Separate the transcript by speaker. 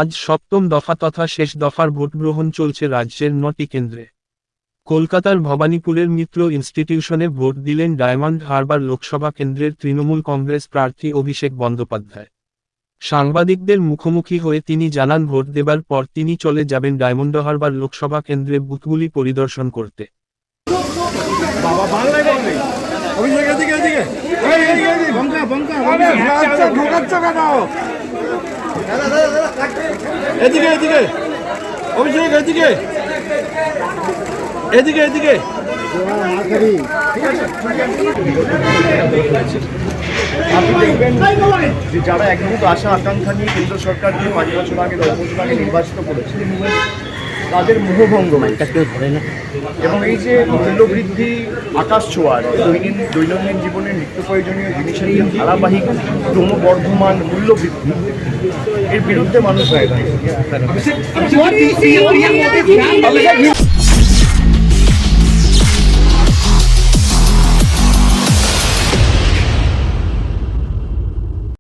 Speaker 1: আজ সপ্তম দফা তথা শেষ দফার ভোটগ্রহণ চলছে রাজ্যের 9টি কেন্দ্রে। কলকাতার ভবানীপুরের মিত্র ইনস্টিটিউশনে ভোট দিলেন ডায়মন্ড হারবার লোকসভা কেন্দ্রের তৃণমূল কংগ্রেস প্রার্থী অভিষেক বন্দ্যোপাধ্যায়। সাংবাদিকদের মুখোমুখি হয়ে তিনি জানান ভোট দেবার পর তিনি চলে যাবেন ডায়মন্ড হারবার লোকসভা কেন্দ্রে বুথগুলি পরিদর্শন করতে।
Speaker 2: এদিকে এদিকে অভিষেক এদিকে এদিকে এদিকে আপনি দেখবেন যে যারা একমুখ আশা আকাঙ্ক্ষা নিয়ে কেন্দ্র সরকার দিয়ে 5 বছর আগে 10 বছর আগে নির্বাচিত করেছে তাদের মোহভঙ্গ এবং এই যে মূল্যবৃদ্ধি আকাশ ছোঁয়ার দৈনন্দিন জীবনের নিত্য প্রয়োজনীয় জিনিসের যে ধারাবাহিক ক্রমবর্ধমান মূল্যবৃদ্ধি এর বিরুদ্ধে মানুষ হয়ে থাকে।